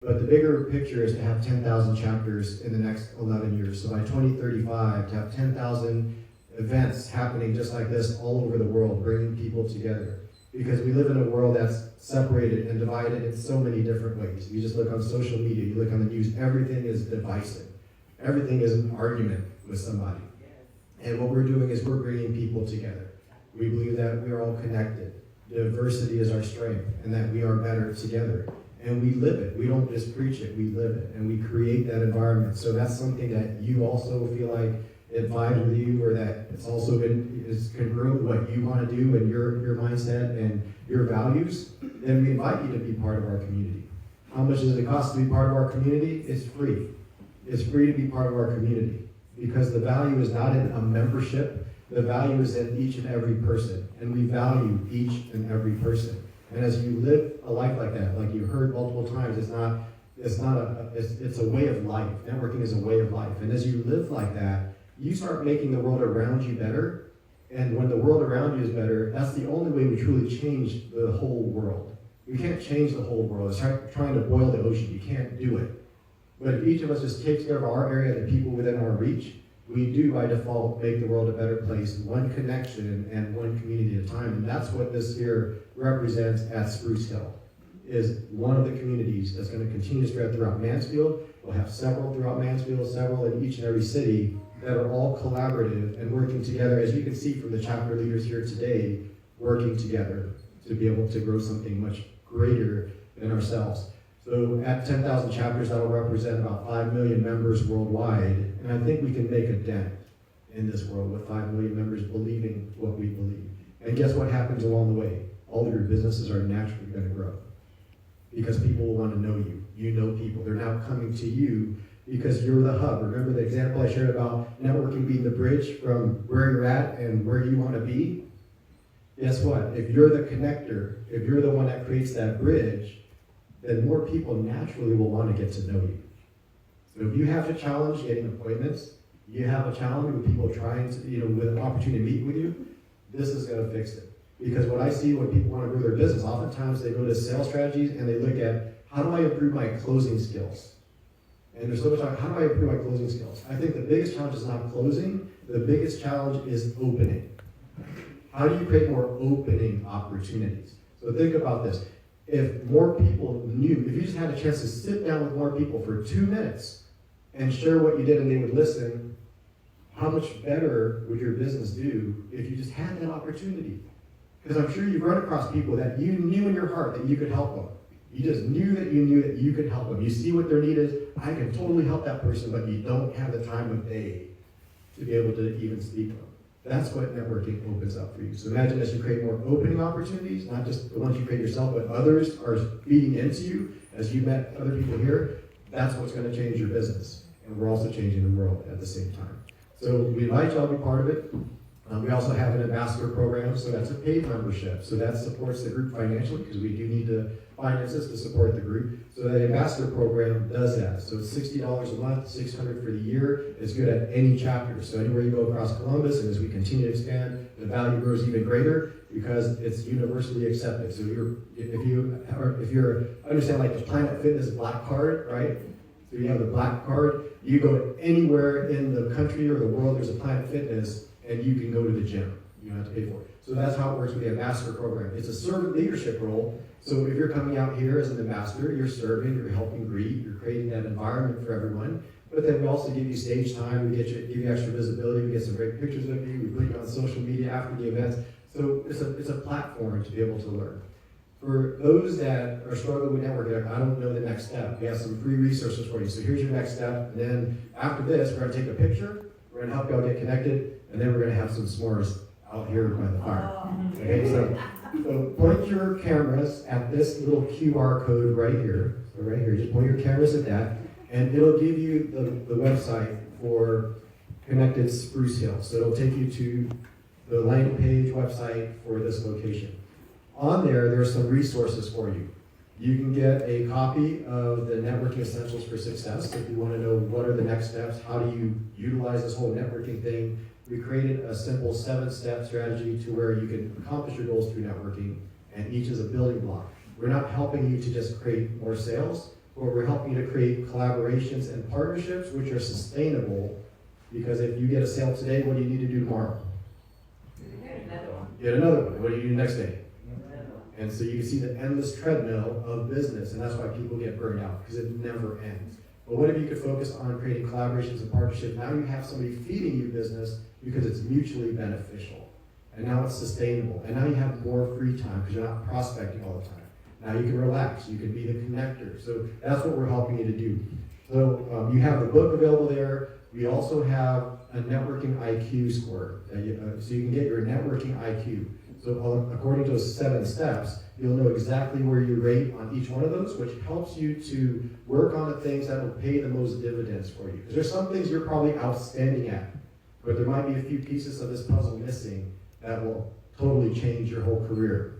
But the bigger picture is to have 10,000 chapters in the next 11 years. So by 2035, to have 10,000 events happening just like this all over the world, bringing people together. Because we live in a world that's separated and divided in so many different ways. You just look on social media, you look on the news, everything is divisive. Everything is an argument with somebody. And what we're doing is we're bringing people together. We believe that we are all connected. Diversity is our strength, and that we are better together. And we live it. We don't just preach it, we live it. And we create that environment. So that's something that you also feel like it vibes with you, or that it's also is congruent with what you want to do and your mindset and your values, then we invite you to be part of our community. How much does it cost to be part of our community? It's free. It's free to be part of our community, because the value is not in a membership. The value is in each and every person, and we value each and every person. And as you live a life like that, like you heard multiple times, it's a way of life. Networking is a way of life. And as you live like that, you start making the world around you better. And when the world around you is better, that's the only way we truly change the whole world. We can't change the whole world. It's like trying to boil the ocean. You can't do it. But if each of us just takes care of our area, the people within our reach, we do by default make the world a better place, one connection and one community at a time. And that's what this here represents at Spruce Hill, is one of the communities that's going to continue to spread throughout Mansfield. We'll have several throughout Mansfield, several in each and every city that are all collaborative and working together, as you can see from the chapter leaders here today, working together to be able to grow something much greater than ourselves. So at 10,000 chapters, that'll represent about 5 million members worldwide. And I think we can make a dent in this world with 5 million members believing what we believe. And guess what happens along the way? All of your businesses are naturally going to grow, because people will want to know you. You know people. They're now coming to you because you're the hub. Remember the example I shared about networking being the bridge from where you're at and where you want to be? Guess what? If you're the connector, if you're the one that creates that bridge, then more people naturally will want to get to know you. So if you have a challenge getting appointments, you have a challenge with people trying to, with an opportunity to meet with you, this is going to fix it. Because what I see when people want to grow their business, oftentimes they go to sales strategies and they look at, how do I improve my closing skills? And there's so much talk, how do I improve my closing skills? I think the biggest challenge is not closing, the biggest challenge is opening. How do you create more opening opportunities? So think about this. If more people knew, if you just had a chance to sit down with more people for 2 minutes and share what you did and they would listen, how much better would your business do if you just had that opportunity? Because I'm sure you've run across people that you knew in your heart that you could help them. You just knew that you could help them. You see what their need is. I can totally help that person, but you don't have the time of day to be able to even speak to them. That's what networking opens up for you. So imagine as you create more opening opportunities, not just the ones you create yourself, but others are feeding into you as you met other people here. That's what's going to change your business. And we're also changing the world at the same time. So we invite y'all to be part of it. We also have an ambassador program, so that's a paid membership. So that supports the group financially, because we do need to finances to support the group. So the ambassador program does that. So it's $60 a month, $600 for the year. It's good at any chapter. So anywhere you go across Columbus, and as we continue to expand, the value grows even greater because it's universally accepted. So if you understand like the Planet Fitness black card, right? So you have the black card. You go anywhere in the country or the world, there's a Planet Fitness, and you can go to the gym. You don't have to pay for it. So that's how it works with the ambassador program. It's a servant leadership role. So if you're coming out here as an ambassador, you're serving, you're helping greet, you're creating that environment for everyone. But then we also give you stage time, we give you extra visibility, we get some great pictures of you, we put you on social media after the events. So it's a platform to be able to learn. For those that are struggling with networking, I don't know the next step. We have some free resources for you. So here's your next step. And then after this, we're going to take a picture, we're going to help y'all get connected, and then we're going to have some s'mores out here by the fire. Okay, so point your cameras at this little QR code right here. So right here, just point your cameras at that, and it'll give you the website for Connected Spruce Hill. So it'll take you to the landing page website for this location. On there's some resources for you. You can get a copy of the Networking Essentials for Success if you want to know what are the next steps, how do you utilize this whole networking thing. We created a simple 7-step strategy to where you can accomplish your goals through networking, and each is a building block. We're not helping you to just create more sales. but we're helping you to create collaborations and partnerships which are sustainable, because if you get a sale today, what do you need to do tomorrow? Get another one. What do you do next day? And so you can see the endless treadmill of business, and that's why people get burned out, because it never ends. But what if you could focus on creating collaborations and partnerships? Now you have somebody feeding you business because it's mutually beneficial. And now it's sustainable. And now you have more free time because you're not prospecting all the time. Now you can relax. You can be the connector. So that's what we're helping you to do. So you have the book available there. We also have a networking IQ score. So you can get your networking IQ. So according to those 7 steps, you'll know exactly where you rate on each one of those, which helps you to work on the things that will pay the most dividends for you. Because there's some things you're probably outstanding at, but there might be a few pieces of this puzzle missing that will totally change your whole career.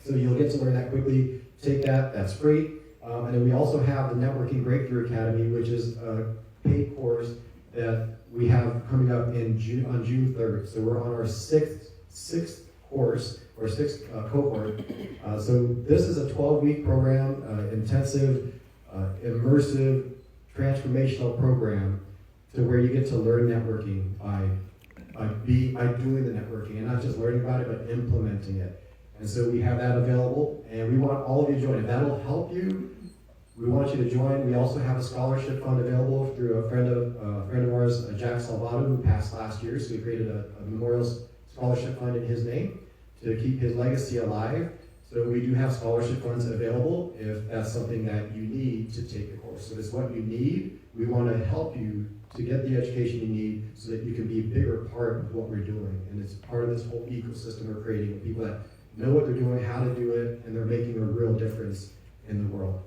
So you'll get to learn that quickly. Take that, that's free. And then we also have the Networking Breakthrough Academy, which is a paid course that we have coming up on June 3rd. So we're on our sixth course, or sixth cohort. So this is a 12-week program, intensive, immersive, transformational program to where you get to learn networking by doing the networking, and not just learning about it, but implementing it. And so we have that available, and we want all of you to join. If that'll help you, we want you to join. We also have a scholarship fund available through a friend of ours, Jack Salvato, who passed last year. So we created a memorial scholarship fund in his name to keep his legacy alive. So we do have scholarship funds available if that's something that you need to take the course. So it's what you need. We want to help you to get the education you need so that you can be a bigger part of what we're doing. And it's part of this whole ecosystem we're creating, people that know what they're doing, how to do it, and they're making a real difference in the world.